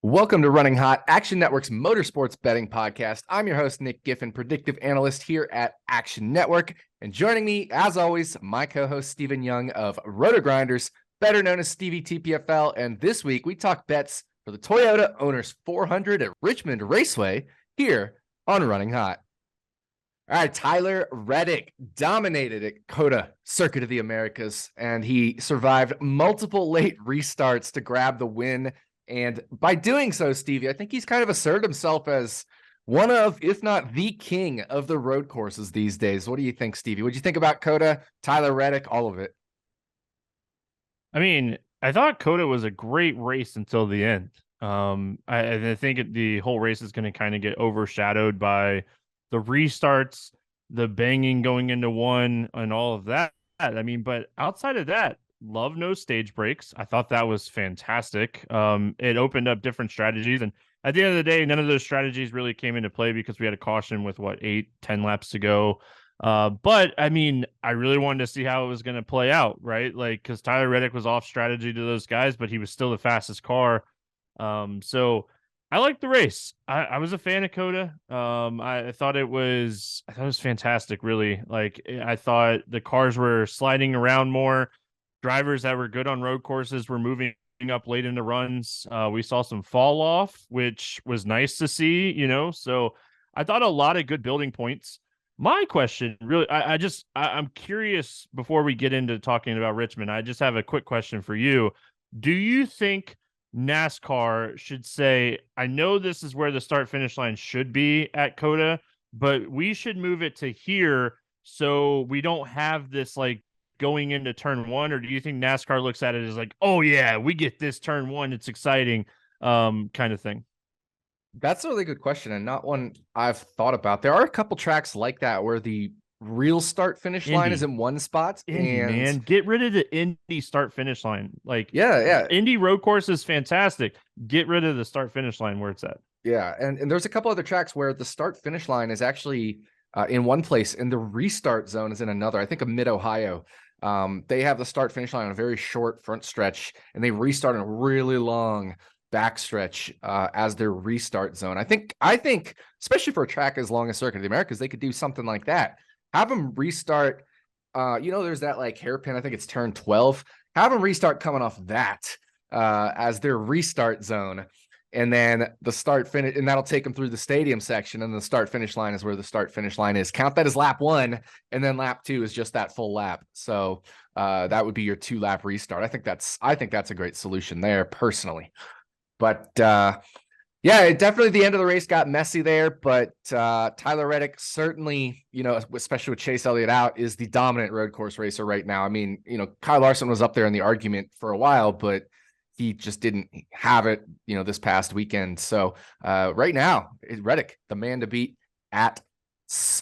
Welcome to Running Hot, Action Network's motorsports betting podcast. I'm your host, Nick Giffen, predictive analyst here at Action Network. And joining me, as always, my co-host, Stephen Young of Roto Grinders, better known as Stevie TPFL. And this week, we talk bets for the Toyota Owners 400 at Richmond Raceway here on Running Hot. All right, Tyler Reddick dominated at COTA Circuit of the Americas, and he survived multiple late restarts to grab the win. And by doing so, Stevie, I think he's kind of asserted himself as one of, if not the king of the road courses these days. What do you think, Stevie? What'd you think about COTA, Tyler Reddick, all of it? I mean, I thought COTA was a great race until the end. I think the whole race is going to kind of get overshadowed by the restarts, the banging going into one, and all of that. I mean, but outside of that, love no stage breaks. I thought that was fantastic. It opened up different strategies, and at the end of the day, none of those strategies really came into play because we had a caution with 8-10 laps to go. But I mean, I really wanted to see how it was going to play out, right? Like, because Tyler Reddick was off strategy to those guys, but he was still the fastest car. So I liked the race. I was a fan of COTA. I thought it was fantastic, really. Like, I thought the cars were sliding around more. Drivers that were good on road courses were moving up late into runs. We saw some fall off, which was nice to see, So I thought a lot of good building points. My question, really, I'm curious before we get into talking about Richmond. I just have a quick question for you. Do you think NASCAR should say, I know this is where the start finish line should be at COTA, but we should move it to here so we don't have this like going into turn one? Or do you think NASCAR looks at it as like, oh yeah, we get this turn one, it's exciting, kind of thing? That's a really good question, and not one I've thought about. There are a couple tracks like that where the real start finish line is in one spot. Indy, And man, get rid of the Indy start finish line. Like, yeah. Indy road course is fantastic. Get rid of the start finish line where it's at. Yeah, and there's a couple other tracks where the start finish line is actually in one place and the restart zone is in another. I think of Mid-Ohio. They have the start finish line on a very short front stretch, and they restart in a really long backstretch as their restart zone. I think, especially for a track as long as Circuit of the Americas, they could do something like that. Have them restart. There's that like hairpin. I think it's turn 12. Have them restart coming off that as their restart zone. And then the start finish, and that'll take them through the stadium section. And the start finish line is where the start finish line is. Count that as lap one. And then lap two is just that full lap. So that would be your 2-lap restart. I think that's a great solution there personally. But definitely the end of the race got messy there. But Tyler Reddick certainly, especially with Chase Elliott out, is the dominant road course racer right now. I mean, Kyle Larson was up there in the argument for a while, but he just didn't have it, this past weekend. So right now, Reddick, the man to beat at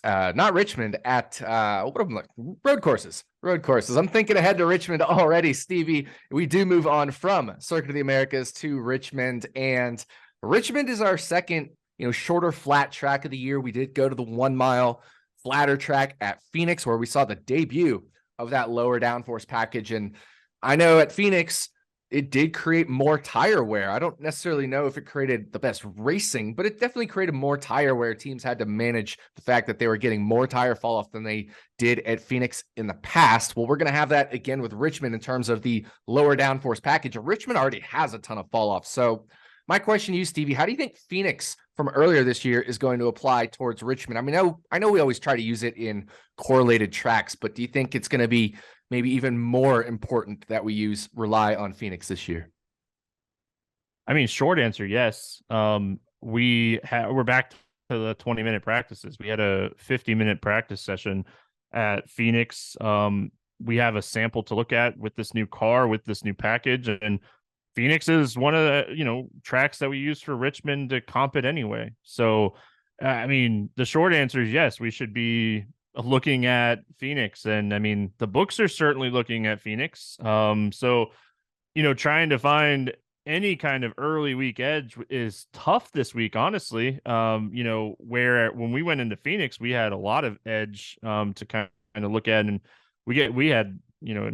not Richmond, at road courses. I'm thinking ahead to Richmond already, Stevie. We do move on from Circuit of the Americas to Richmond, and Richmond is our second, shorter flat track of the year. We did go to the 1 mile flatter track at Phoenix, where we saw the debut of that lower downforce package. And I know at Phoenix, it did create more tire wear. I don't necessarily know if it created the best racing, but it definitely created more tire wear. Teams had to manage the fact that they were getting more tire fall off than they did at Phoenix in the past. Well, we're going to have that again with Richmond in terms of the lower downforce package. Richmond already has a ton of fall off. So my question to you, Stevie, how do you think Phoenix from earlier this year is going to apply towards Richmond? I mean, I know we always try to use it in correlated tracks, but do you think it's going to be maybe even more important that we rely on Phoenix this year? I mean, short answer, yes. We're back to the 20-minute practices. We had a 50-minute practice session at Phoenix. We have a sample to look at with this new car, with this new package, and Phoenix is one of the, tracks that we use for Richmond to comp it anyway. So, I mean, the short answer is yes, we should be looking at Phoenix. And I mean, the books are certainly looking at Phoenix. So, trying to find any kind of early week edge is tough this week, honestly. Where when we went into Phoenix, we had a lot of edge to kind of look at, and we had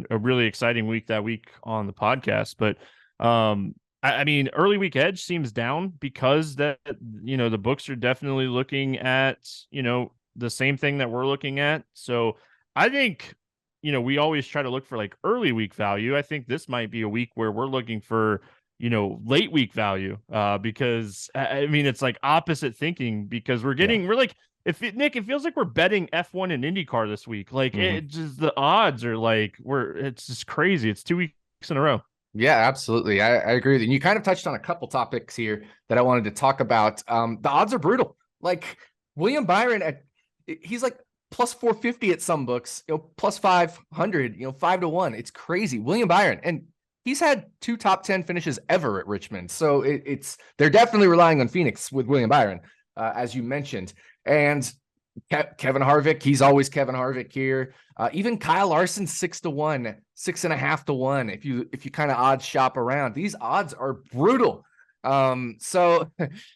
a really exciting week that week on the podcast. But I mean, early week edge seems down because that, the books are definitely looking at, the same thing that we're looking at. So I think, we always try to look for like early week value. I think this might be a week where we're looking for, late week value, because I mean, it's like opposite thinking because Yeah. we're like, Nick, it feels like we're betting F1 and IndyCar this week. Like Mhm. it just, the odds are like, it's just crazy. It's 2 weeks in a row. Yeah, absolutely. I agree with you. And you kind of touched on a couple topics here that I wanted to talk about. The odds are brutal. Like William Byron he's like plus 450 at some books, plus 500, 5-1. It's crazy. William Byron. And he's had 2 top 10 finishes ever at Richmond. So they're definitely relying on Phoenix with William Byron, as you mentioned. And Kevin Harvick, he's always Kevin Harvick here. Even Kyle Larson, 6-1, 6.5-1. If you kind of odds shop around, these odds are brutal. So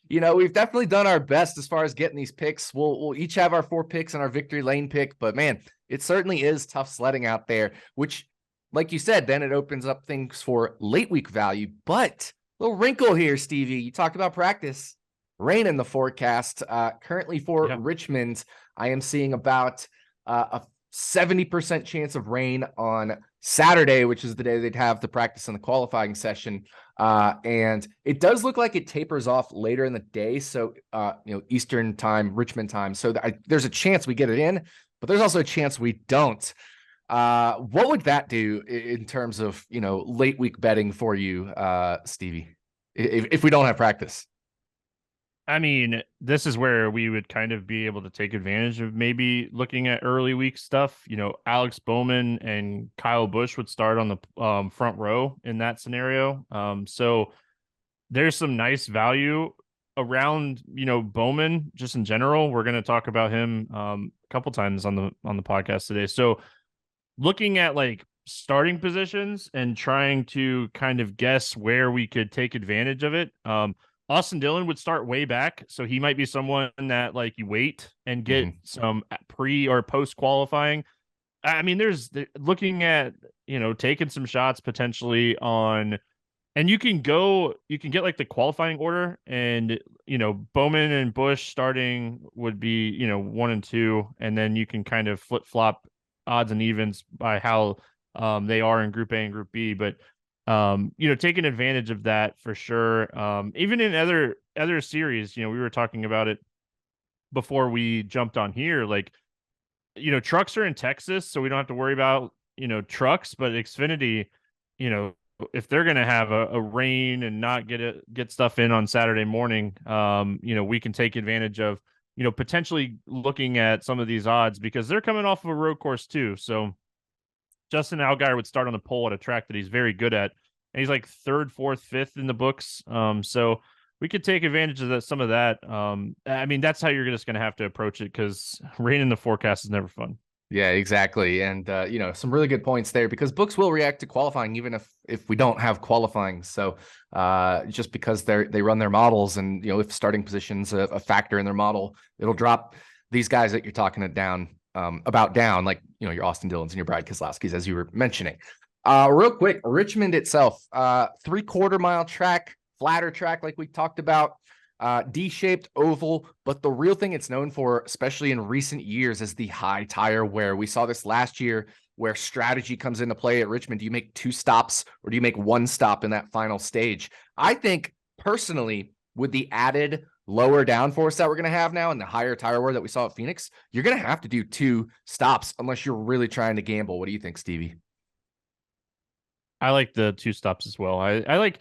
we've definitely done our best as far as getting these picks. We'll each have our 4 picks and our victory lane pick, but man, it certainly is tough sledding out there, which, like you said, then it opens up things for late week value. But little wrinkle here, Stevie. You talked about practice. Rain in the forecast. Currently for Yeah. Richmond, I am seeing about a 70% chance of rain on Saturday, which is the day they'd have the practice and the qualifying session. And it does look like it tapers off later in the day. So, Eastern time, Richmond time. So there's a chance we get it in, but there's also a chance we don't. What would that do in terms of, late week betting for you, Stevie, if we don't have practice? I mean, this is where we would kind of be able to take advantage of maybe looking at early week stuff. Alex Bowman and Kyle Busch would start on the front row in that scenario. So there's some nice value around, Bowman just in general. We're going to talk about him a couple times on the podcast today. So looking at like starting positions and trying to kind of guess where we could take advantage of it. Austin Dillon would start way back, so he might be someone that like you wait and get some pre or post qualifying. I mean, there's looking at taking some shots potentially on, and you can get like the qualifying order, and Bowman and Bush starting would be 1 and 2, and then you can kind of flip flop odds and evens by how they are in Group A and Group B, but taking advantage of that for sure. Even in other series, we were talking about it before we jumped on here. Like, trucks are in Texas, so we don't have to worry about trucks, but Xfinity, if they're gonna have a rain and not get stuff in on Saturday morning, we can take advantage of potentially looking at some of these odds because they're coming off of a road course too. So Justin Allgaier would start on the pole at a track that he's very good at, and he's like 3rd, 4th, 5th in the books. So we could take advantage of some of that. I mean, that's how you're just going to have to approach it because rain in the forecast is never fun. Yeah, exactly. And some really good points there because books will react to qualifying even if we don't have qualifying. So just because they run their models and if starting position's a factor in their model, it'll drop these guys that you're talking down down, like your Austin Dillons and your Brad Keselowski's, as you were mentioning. Real quick, Richmond itself, 3/4 mile track, flatter track like we talked about. D-shaped oval, but the real thing it's known for, especially in recent years, is the high tire wear. We saw this last year where strategy comes into play at Richmond. Do you make 2 stops or do you make 1 stop in that final stage? I think personally, with the added lower downforce that we're going to have now and the higher tire wear that we saw at Phoenix, you're going to have to do 2 stops unless you're really trying to gamble. What do you think, Stevie? I like the 2 stops as well. I like,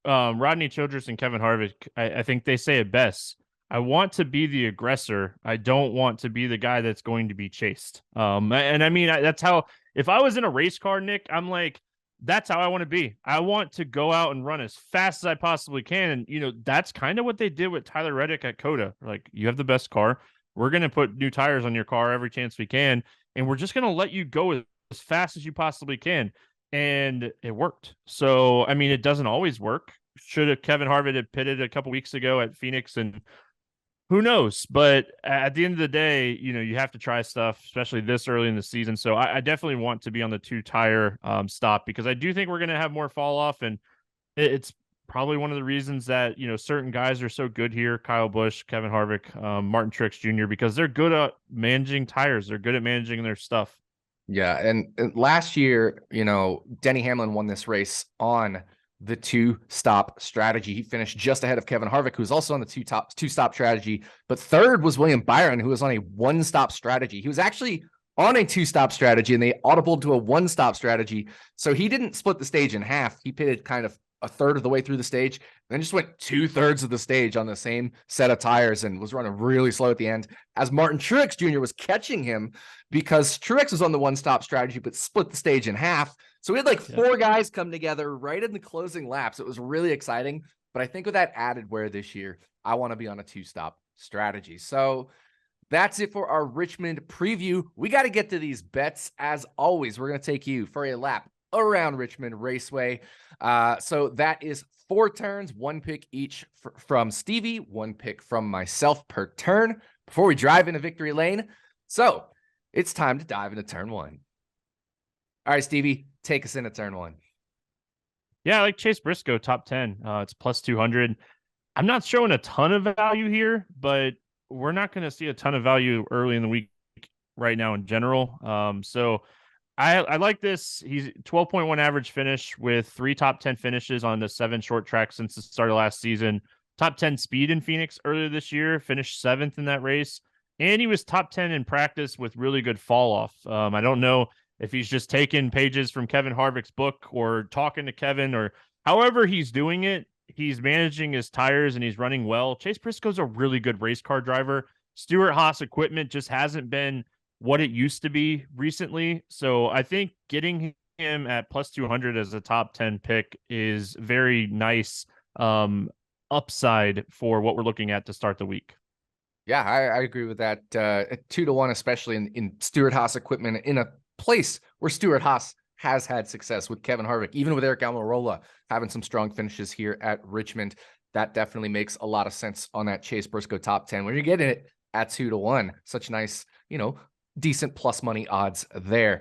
Rodney Childress and Kevin Harvick, I think they say it best. I want to be the aggressor. I don't want to be the guy that's going to be chased. And I mean, that's how, if I was in a race car, Nick, I'm like, that's how I want to be. I want to go out and run as fast as I possibly can. And, that's kind of what they did with Tyler Reddick at Coda. Like, you have the best car. We're going to put new tires on your car every chance we can. And we're just going to let you go as fast as you possibly can. And it worked. So, I mean, it doesn't always work. Should have Kevin Harvick had pitted a couple weeks ago at Phoenix, and who knows? But at the end of the day, you have to try stuff, especially this early in the season. So I definitely want to be on the 2 tire stop because I do think we're going to have more fall off. And It's probably one of the reasons that, certain guys are so good here. Kyle Busch, Kevin Harvick, Martin Truex Jr., because they're good at managing tires. They're good at managing their stuff. Yeah, and last year, Denny Hamlin won this race on the two-stop strategy. He finished just ahead of Kevin Harvick, who was also on the two-stop strategy. But third was William Byron, who was on a one-stop strategy. He was actually on a two-stop strategy, and they audibled to a one-stop strategy. So he didn't split the stage in half. He pitted kind of a third of the way through the stage, then just went 2/3 of the stage on the same set of tires and was running really slow at the end, as Martin Truex Jr. was catching him because Truex was on the one-stop strategy, but split the stage in half. So we had like four guys come together right in the closing laps. It was really exciting. But I think with that added wear this year, I want to be on a two-stop strategy. So that's it for our Richmond preview. We got to get to these bets. As always, we're going to take you for a lap around Richmond Raceway. So that is 4 turns, 1 pick each from Stevie, 1 pick from myself per turn before we drive into victory lane. So it's time to dive into turn 1. All right, Stevie, take us into turn 1. Yeah, I like Chase Briscoe, top 10. It's plus 200. I'm not showing a ton of value here, but we're not going to see a ton of value early in the week right now in general. So I like this. He's 12.1 average finish with 3 top 10 finishes on the 7 short tracks since the start of last season. Top 10 speed in Phoenix earlier this year, finished 7th in that race. And he was top 10 in practice with really good fall off. I don't know if he's just taking pages from Kevin Harvick's book or talking to Kevin or however he's doing it. He's managing his tires and he's running well. Chase Briscoe's a really good race car driver. Stewart-Haas equipment just hasn't been what it used to be recently. So I think getting him at plus 200 as a top 10 pick is very nice upside for what we're looking at to start the week. Yeah, I agree with that. 2-1, especially in Stewart-Haas equipment, in a place where Stewart-Haas has had success with Kevin Harvick, even with Eric Almirola having some strong finishes here at Richmond. That definitely makes a lot of sense on that Chase Briscoe top 10 when you're getting it at 2-1. Such nice, decent plus money odds there.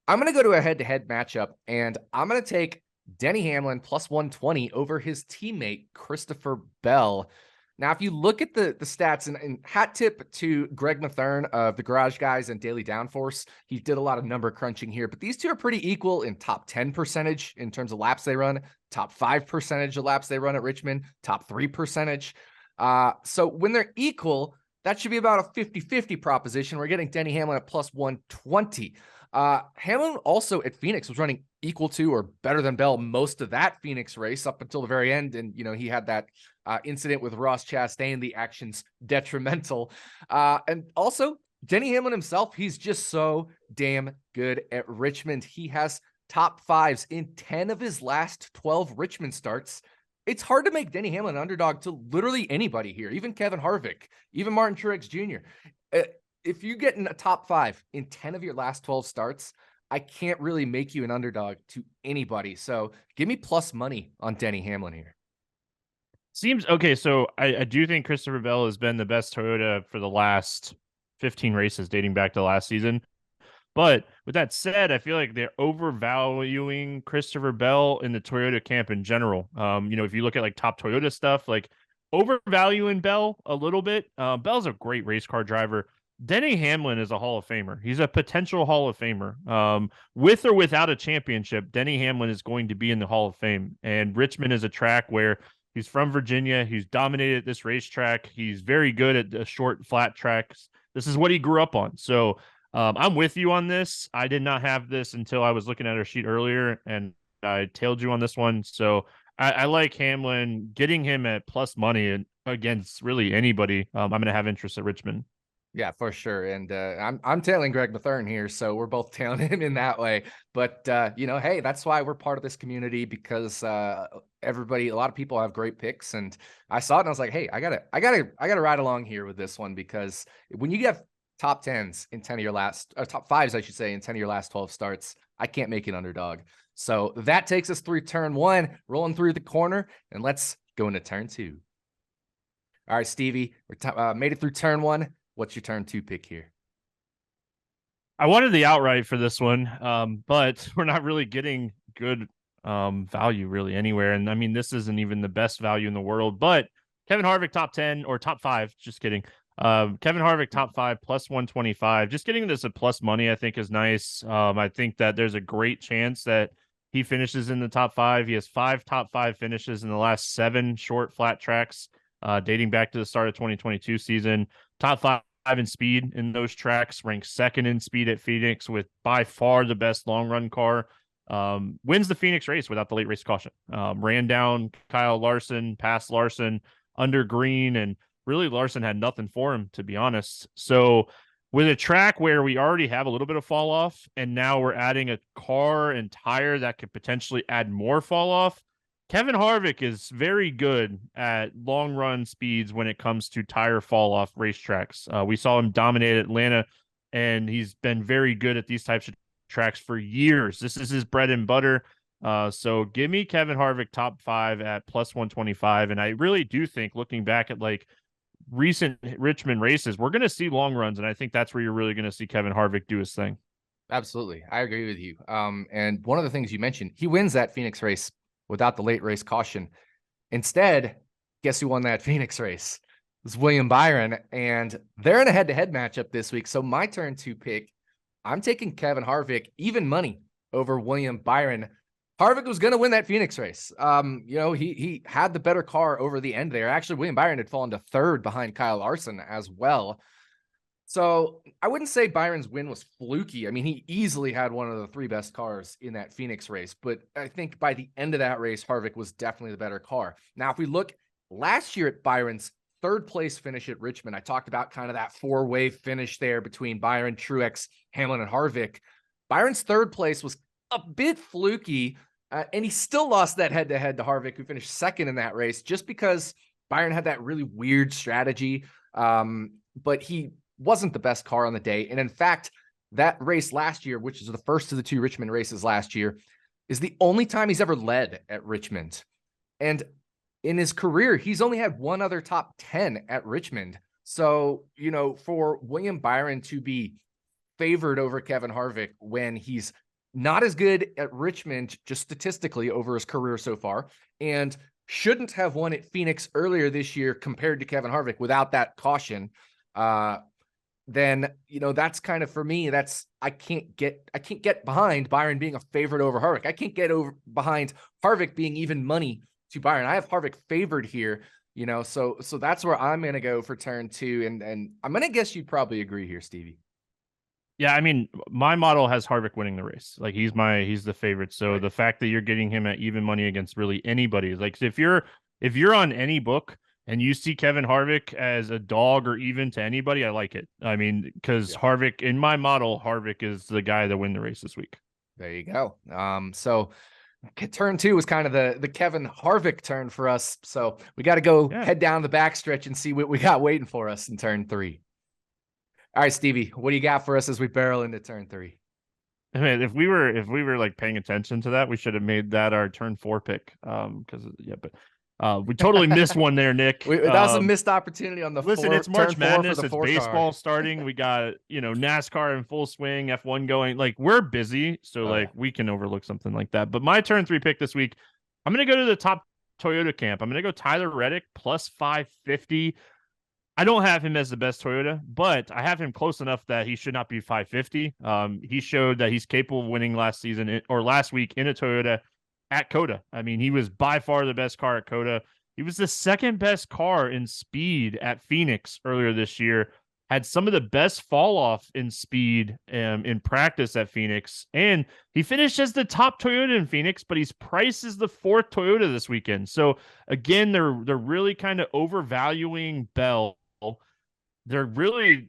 I'm going to go to a head-to-head matchup, and I'm going to take Denny Hamlin plus 120 over his teammate Christopher Bell. Now, if you look at the stats, and hat tip to Greg Mathern of the Garage Guys and Daily Downforce, he did a lot of number crunching here, but these two are pretty equal in top 10 percentage in terms of laps they run, top 5 percentage of laps they run at Richmond, top 3 percentage. So when they're equal, that should be about a 50-50 proposition. We're getting Denny Hamlin at plus 120. Hamlin also at Phoenix was running equal to or better than Bell most of that Phoenix race up until the very end. And, he had that incident with Ross Chastain, the actions detrimental. And also Denny Hamlin himself, he's just so damn good at Richmond. He has top 5s in 10 of his last 12 Richmond starts. It's hard to make Denny Hamlin an underdog to literally anybody here, even Kevin Harvick, even Martin Truex Jr. If you get in a top 5 in 10 of your last 12 starts, I can't really make you an underdog to anybody. So give me plus money on Denny Hamlin here. Seems okay. So I do think Christopher Bell has been the best Toyota for the last 15 races dating back to last season. But with that said, I feel like they're overvaluing Christopher Bell in the Toyota camp in general. If you look at like top Toyota stuff, like overvaluing Bell a little bit. Bell's a great race car driver. Denny Hamlin is a Hall of Famer. He's a potential Hall of Famer. With or without a championship, Denny Hamlin is going to be in the Hall of Fame. And Richmond is a track where he's from Virginia. He's dominated this racetrack. He's very good at the short, flat tracks. This is what he grew up on. So I'm with you on this. I did not have this until I was looking at our sheet earlier, and I tailed you on this one. So I like Hamlin. Getting him at plus money against really anybody, I'm going to have interest at Richmond. Yeah, for sure. And I'm tailing Greg Mathern here, so we're both tailing him in that way. But hey, that's why we're part of this community, because a lot of people have great picks, and I saw it and I was like, hey, I gotta ride along here with this one, because when you get top 10s in 10 of your last, or top 5s, I should say, in 10 of your last 12 starts, I can't make an underdog. So that takes us through turn 1, rolling through the corner, and let's go into turn 2. All right, Stevie, we made it through turn 1. What's your turn 2 pick here? I wanted the outright for this one, but we're not really getting good value really anywhere. And I mean, this isn't even the best value in the world, but Kevin Harvick top 10 or top 5, just kidding. Kevin Harvick top 5 plus 125. Just getting this at plus money, I think, is nice. I think that there's a great chance that he finishes in the top 5. He has 5 top 5 finishes in the last 7 short flat tracks, dating back to the start of 2022 season. Top 5 in speed in those tracks, ranks 2nd in speed at Phoenix with by far the best long run car. Wins the Phoenix race without the late race caution. Ran down Kyle Larson, passed Larson under green, and really Larson had nothing for him, to be honest. So with a track where we already have a little bit of fall off, and now we're adding a car and tire that could potentially add more fall off, Kevin Harvick is very good at long run speeds when it comes to tire fall off racetracks. We saw him dominate Atlanta, and he's been very good at these types of tracks for years. This is his bread and butter. So give me Kevin Harvick top 5 at plus 125. And I really do think, looking back at like recent Richmond races, we're going to see long runs. And I think that's where you're really going to see Kevin Harvick do his thing. Absolutely. I agree with you. And one of the things you mentioned, he wins that Phoenix race without the late race caution. Instead, guess who won that Phoenix race? It was William Byron. And they're in a head-to-head matchup this week. So my turn to pick, I'm taking Kevin Harvick, even money, over William Byron. Harvick was going to win that Phoenix race. He had the better car over the end there. Actually, William Byron had fallen to 3rd behind Kyle Larson as well. So I wouldn't say Byron's win was fluky. I mean, he easily had one of the 3 best cars in that Phoenix race. But I think by the end of that race, Harvick was definitely the better car. Now, if we look last year at Byron's 3rd place finish at Richmond, I talked about kind of that 4-way finish there between Byron, Truex, Hamlin, and Harvick. Byron's 3rd place was a bit fluky, and he still lost that head-to-head to Harvick, who finished 2nd in that race, just because Byron had that really weird strategy. But he wasn't the best car on the day. And in fact, that race last year, which is the first of the 2 Richmond races last year, is the only time he's ever led at Richmond. And in his career, he's only had one other top 10 at Richmond. So, for William Byron to be favored over Kevin Harvick when he's not as good at Richmond, just statistically over his career so far, and shouldn't have won at Phoenix earlier this year compared to Kevin Harvick without that caution, then, that's kind of, for me, I can't get behind Byron being a favorite over Harvick. I can't get behind Harvick being even money to Byron. I have Harvick favored here, so that's where I'm going to go for turn 2. And I'm going to guess you'd probably agree here, Stevie. Yeah, I mean, my model has Harvick winning the race. Like he's the favorite. So Right. The fact that you're getting him at even money against really anybody, like if you're on any book and you see Kevin Harvick as a dog or even to anybody, I like it. I mean, because Harvick, in my model, Harvick is the guy that win the race this week. There you go. So turn 2 was kind of the Kevin Harvick turn for us. So we got to go head down the backstretch and see what we got waiting for us in turn 3. All right, Stevie, what do you got for us as we barrel into turn 3? I mean, if we were like paying attention to that, we should have made that our turn 4 pick. We totally missed one there, Nick. That was a missed opportunity on the listen. It's March Madness. It's baseball car. starting. We got NASCAR in full swing, F1 going. Like we're busy, so we can overlook something like that. But my turn 3 pick this week, I'm gonna go to the top Toyota camp. I'm gonna go Tyler Reddick plus 550. I don't have him as the best Toyota, but I have him close enough that he should not be 550. He showed that he's capable of winning last week in a Toyota at COTA. I mean, he was by far the best car at COTA. He was the 2nd best car in speed at Phoenix earlier this year, had some of the best fall off in speed in practice at Phoenix. And he finished as the top Toyota in Phoenix, but he's priced as the 4th Toyota this weekend. So again, they're really kind of overvaluing Bell. They're really,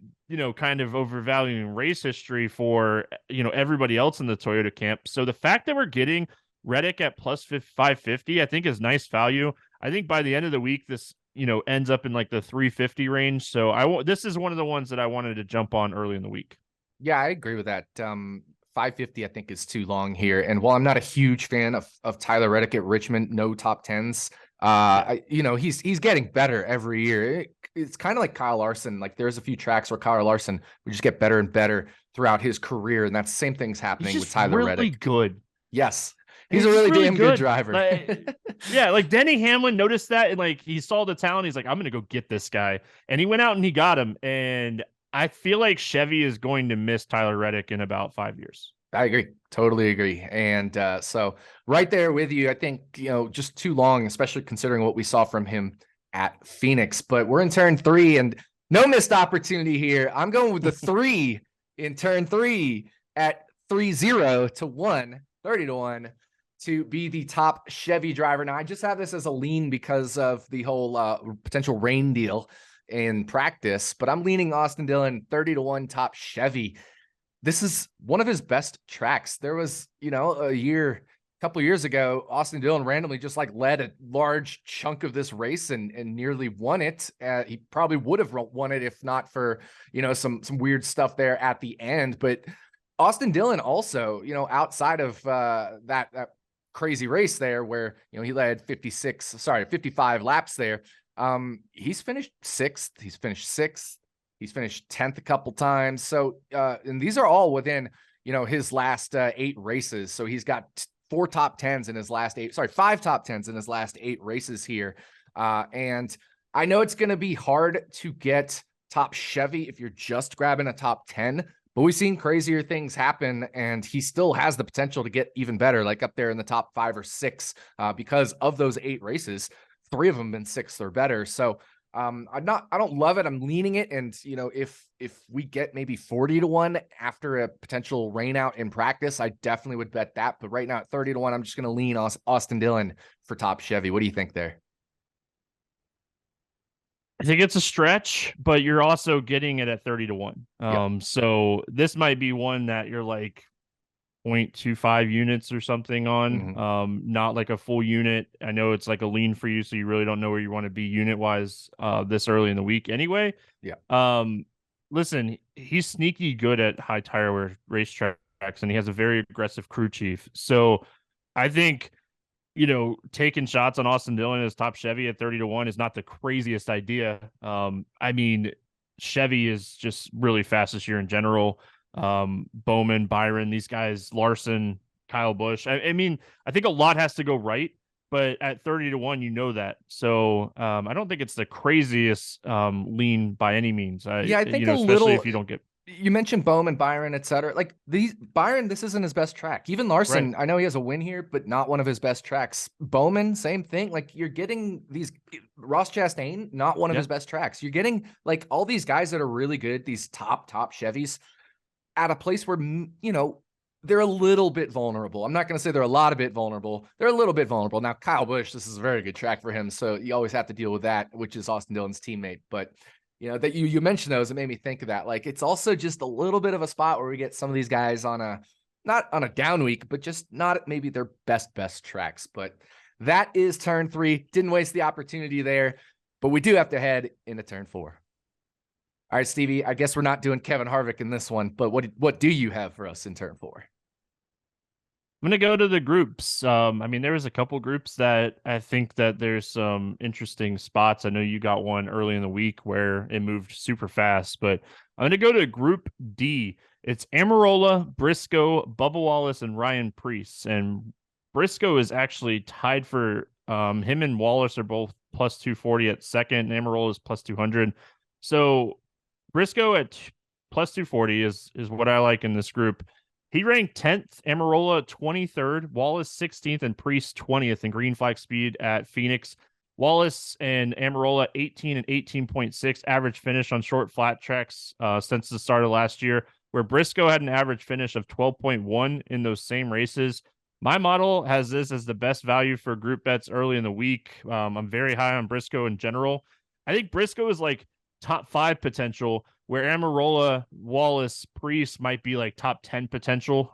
kind of overvaluing race history for, everybody else in the Toyota camp. So the fact that we're getting Reddick at plus 550, I think is nice value. I think by the end of the week, this, ends up in like the 350 range. So this is one of the ones that I wanted to jump on early in the week. Yeah, I agree with that. 550, I think, is too long here. And while I'm not a huge fan of Tyler Reddick at Richmond, no top 10s, he's getting better every year. It's kind of like Kyle Larson. Like there's a few tracks where Kyle Larson would just get better and better throughout his career. And that's the same thing's happening with Tyler Reddick. Really good. Yes. He's a just really really damn good good. driver. Yeah, like Denny Hamlin noticed that and like he saw the talent. He's like, I'm gonna go get this guy, and he went out and he got him. And I feel like Chevy is going to miss Tyler Reddick in about 5 years. I agree. Totally agree. And so right there with you, I think, just too long, especially considering what we saw from him at Phoenix. But we're in turn 3 and no missed opportunity here. I'm going with the 3 in turn 3 at 3-0 to 1, 30 to 1 to be the top Chevy driver. Now, I just have this as a lean because of the whole potential rain deal in practice, but I'm leaning Austin Dillon 30 to 1 top Chevy. This is one of his best tracks. There was, a couple of years ago, Austin Dillon randomly just like led a large chunk of this race and nearly won it. He probably would have won it if not for, some weird stuff there at the end. But Austin Dillon also, outside of that crazy race there where, he led 55 laps there. He's finished 6th. He's finished 6th. He's finished 10th a couple times. So, and these are all within, his last 8 races. So he's got 5 top 10s in his last 8 races here. And I know it's going to be hard to get top Chevy if you're just grabbing a top 10, but we've seen crazier things happen and he still has the potential to get even better, like up there in the top 5 or 6, because of those 8 races, 3 of them been 6th or better. So, I don't love it. I'm leaning it. And, if we get maybe 40 to 1 after a potential rain out in practice, I definitely would bet that. But right now at 30 to 1, I'm just going to lean Austin Dillon for top Chevy. What do you think there? I think it's a stretch, but you're also getting it at 30 to 1. Yep. So this might be one that you're like 0.25 units or something on, not like a full unit. I know it's like a lean for you, so you really don't know where you want to be unit wise this early in the week anyway. Yeah. Listen, he's sneaky good at high tire wear racetracks and he has a very aggressive crew chief. So I think, taking shots on Austin Dillon as top Chevy at 30 to 1 is not the craziest idea. I mean, Chevy is just really fast this year in general. Bowman, Byron, these guys, Larson, Kyle Busch. I mean, I think a lot has to go right, but at 30 to 1, that. So I don't think it's the craziest lean by any means. Yeah, I think especially if you don't get. You mentioned Bowman, Byron, et cetera. Like Byron, this isn't his best track. Even Larson, right. I know he has a win here, but not one of his best tracks. Bowman, same thing. Like you're getting these Ross Chastain, not one of his best tracks. You're getting like all these guys that are really good, these top Chevys at a place where, they're a little bit vulnerable. I'm not going to say they're a lot of bit vulnerable. They're a little bit vulnerable. Now, Kyle Busch, this is a very good track for him. So you always have to deal with that, which is Austin Dillon's teammate. But that you mentioned those, it made me think of that. Like it's also just a little bit of a spot where we get some of these guys not on a down week, but just not maybe their best tracks. But that is turn 3. Didn't waste the opportunity there, but we do have to head into turn 4. All right, Stevie, I guess we're not doing Kevin Harvick in this one, but what do you have for us in turn 4? I'm going to go to the groups. There was a couple groups that I think that there's some interesting spots. I know you got one early in the week where it moved super fast, but I'm going to go to Group D. It's Amarola, Briscoe, Bubba Wallace, and Ryan Preece. And Briscoe is actually tied for him and Wallace are both plus 240 at second, and Amarola is plus 200. So Briscoe at plus 240 is what I like in this group. He ranked 10th, Amarola 23rd, Wallace 16th, and Preece 20th in green flag speed at Phoenix. Wallace and Amarola 18 and 18.6 average finish on short flat tracks since the start of last year, where Briscoe had an average finish of 12.1 in those same races. My model has this as the best value for group bets early in the week. I'm very high on Briscoe in general. I think Briscoe is like top 5 potential, where Amarola, Wallace, Preece might be like top 10 potential.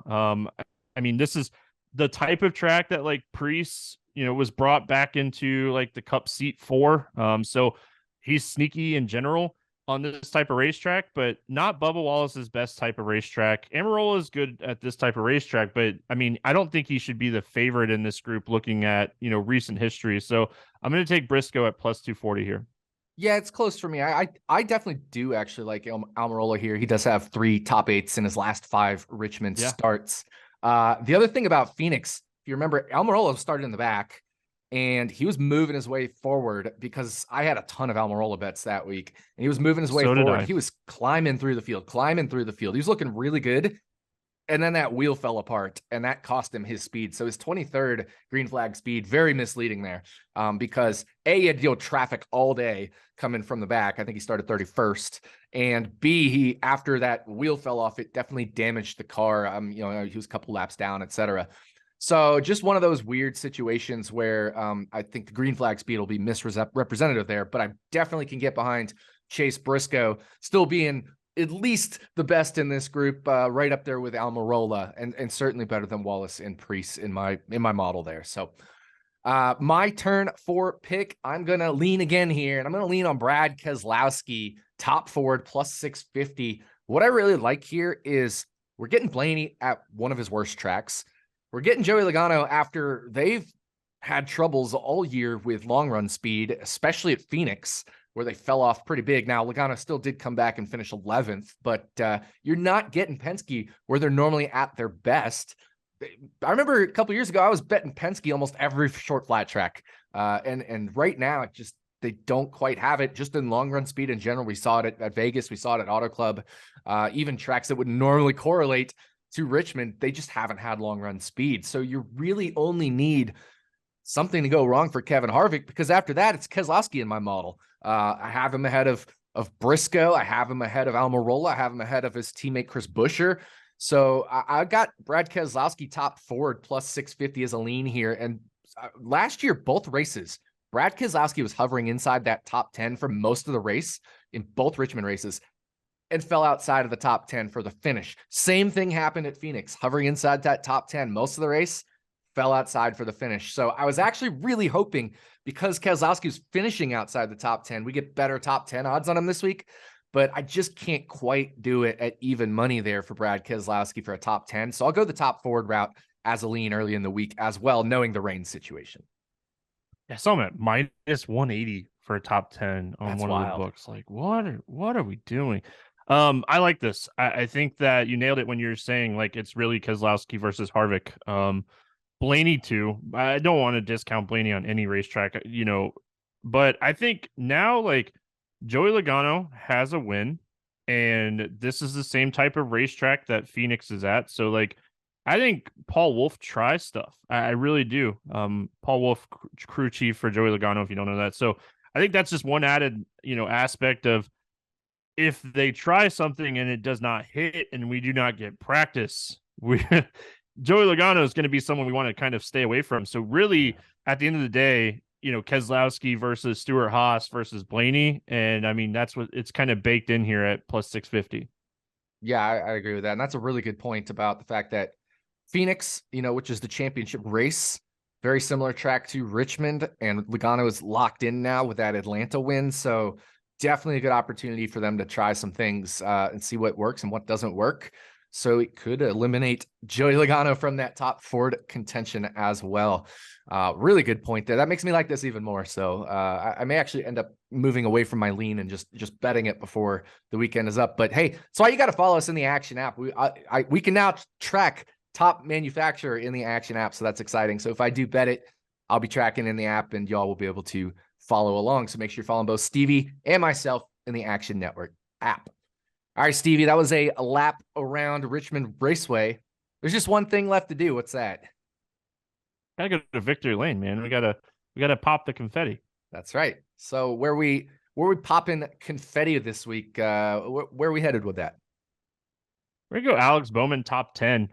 This is the type of track that like Preece, was brought back into like the Cup seat for. So he's sneaky in general on this type of racetrack, but not Bubba Wallace's best type of racetrack. Amarola is good at this type of racetrack, but I don't think he should be the favorite in this group looking at, recent history. So I'm going to take Briscoe at plus 240 here. Yeah, it's close for me. I definitely do actually like Almirola here. He does have 3 top 8s in his last 5 Richmond starts. The other thing about Phoenix you remember, Almirola started in the back and he was moving his way forward because I had a ton of Almirola bets that week. And he was moving his way So did forward. I. He was climbing through the field. He was looking really good. And then that wheel fell apart and that cost him his speed. So his 23rd green flag speed, very misleading there, because A, he had to deal with traffic all day coming from the back. I think he started 31st. And B, he, after that wheel fell off, it definitely damaged the car. He was a couple laps down, etc. So just one of those weird situations where I think the green flag speed will be misrepresentative there, but I definitely can get behind Chase Briscoe still being at least the best in this group, right up there with Almirola, and certainly better than Wallace and Priest in my model there. So my turn for pick. I'm gonna lean again here, and I'm gonna lean on Brad Keselowski, top forward plus 650. What I really like here is we're getting Blaney at one of his worst tracks. We're getting Joey Logano after they've had troubles all year with long run speed, especially at Phoenix, where they fell off pretty big. Now, Logano still did come back and finish 11th, but you're not getting Penske where they're normally at their best. I remember a couple years ago, I was betting Penske almost every short flat track. And right now, they don't quite have it just in long run speed in general. We saw it at Vegas. We saw it at Auto Club, even tracks that would normally correlate to Richmond. They just haven't had long run speed. So you really only need something to go wrong for Kevin Harvick, because after that, it's Keselowski in my model. I have him ahead of Briscoe. I have him ahead of Almirola. I have him ahead of his teammate Chris Buescher. So I got Brad Keselowski top forward plus 650 as a lean here. And last year, both races, Brad Keselowski was hovering inside that top 10 for most of the race in both Richmond races and fell outside of the top 10 for the finish. Same thing happened at Phoenix, hovering inside that top 10 most of the race, fell outside for the finish. So I was actually really hoping, because Keselowski was finishing outside the top 10, we get better top 10 odds on him this week, but I just can't quite do it at even money there for Brad Keselowski for a top 10. So I'll go the top forward route as a lean early in the week as well, knowing the rain situation. Yeah, I saw him at minus 180 for a top 10 on That's one wild. of the books. Like, what are we doing? I like this. I think that you nailed it when you're saying like it's really Keselowski versus Harvick. Blaney too. I don't want to discount Blaney on any racetrack, but I think now like Joey Logano has a win, and this is the same type of racetrack that Phoenix is at. So like, I think Paul Wolf tries stuff. I really do. Paul Wolf, crew chief for Joey Logano, if you don't know that. So I think that's just one added, aspect of, if they try something and it does not hit and we do not get practice, Joey Logano is going to be someone we want to kind of stay away from. So really, at the end of the day, Keselowski versus Stewart Haas versus Blaney. And I mean, that's what it's kind of baked in here at plus 650. Yeah, I agree with that. And that's a really good point about the fact that Phoenix, which is the championship race, very similar track to Richmond, and Logano is locked in now with that Atlanta win. So definitely a good opportunity for them to try some things and see what works and what doesn't work. So it could eliminate Joey Logano from that top Ford contention as well. Really good point there. That makes me like this even more. So I may actually end up moving away from my lean and just betting it before the weekend is up. But hey, that's why you got to follow us in the Action app. We can now track top manufacturer in the Action app. So that's exciting. So if I do bet it, I'll be tracking in the app and y'all will be able to follow along. So make sure you're following both Stevie and myself in the Action Network app. All right, Stevie, that was a lap around Richmond Raceway. There's just one thing left to do. What's that? Gotta go to victory lane, man. We gotta pop the confetti. That's right. So where we popping confetti this week? Where are we headed with that? We're gonna go Alex Bowman top 10.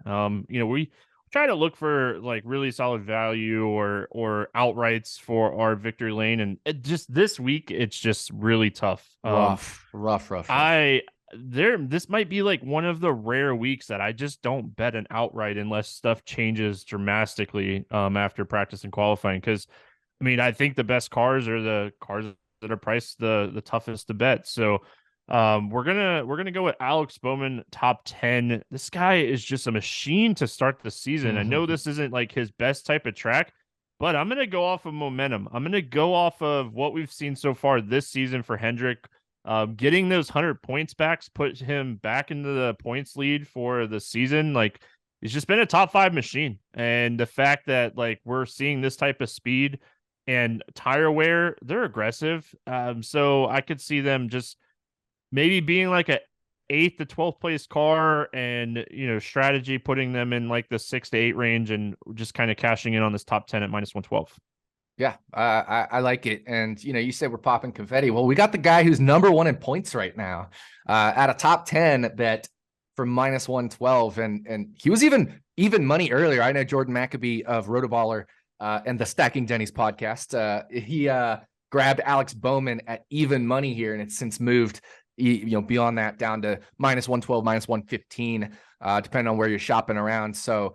We try to look for like really solid value or outrights for our victory lane, and just this week it's just really tough. Rough. This might be like one of the rare weeks that I just don't bet an outright unless stuff changes dramatically after practice and qualifying. Because I mean, I think the best cars are the cars that are priced the toughest to bet. So we're gonna go with Alex Bowman top 10. This guy is just a machine to start the season. I know this isn't like his best type of track, but I'm gonna go off of momentum. I'm gonna go off of what we've seen so far this season for Hendrick. Getting those 100 points backs put him back into the points lead for the season. Like, he's just been a top 5 machine. And the fact that like we're seeing this type of speed and tire wear, they're aggressive. So I could see them just maybe being like a 8th to 12th place car, and strategy putting them in like the 6 to 8 range and just kind of cashing in on this top 10 at -112. Yeah, I like it. And, you said we're popping confetti. Well, we got the guy who's number 1 in points right now at a top 10 bet for -112. And he was even money earlier. I know Jordan Maccabee of Rotoballer and the Stacking Denny's podcast. He grabbed Alex Bowman at even money here, and it's since moved beyond that down to -112, -115, depending on where you're shopping around. So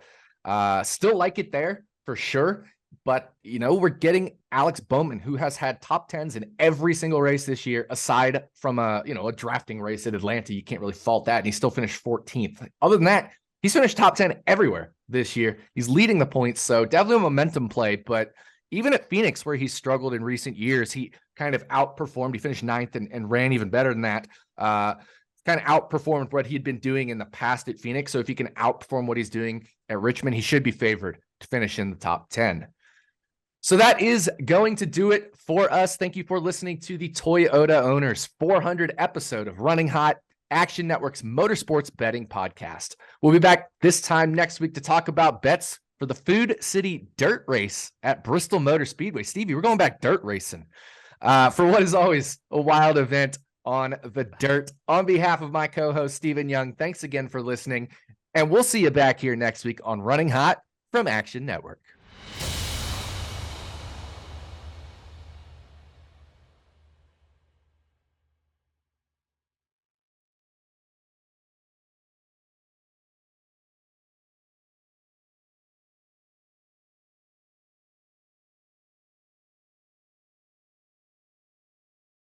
still like it there for sure. But, we're getting Alex Bowman, who has had top 10s in every single race this year, aside from a drafting race at Atlanta. You can't really fault that. And he still finished 14th. Other than that, he's finished top 10 everywhere this year. He's leading the points. So definitely a momentum play. But even at Phoenix, where he struggled in recent years, he kind of outperformed. He finished 9th and ran even better than that. Kind of outperformed what he'd been doing in the past at Phoenix. So if he can outperform what he's doing at Richmond, he should be favored to finish in the top 10. So that is going to do it for us. Thank you for listening to the Toyota Owners 400 episode of Running Hot, Action Network's motorsports betting podcast. We'll be back this time next week to talk about bets for the Food City Dirt Race at Bristol Motor Speedway. Stevie, we're going back dirt racing for what is always a wild event on the dirt. On behalf of my co-host, Stephen Young, thanks again for listening, and we'll see you back here next week on Running Hot from Action Network.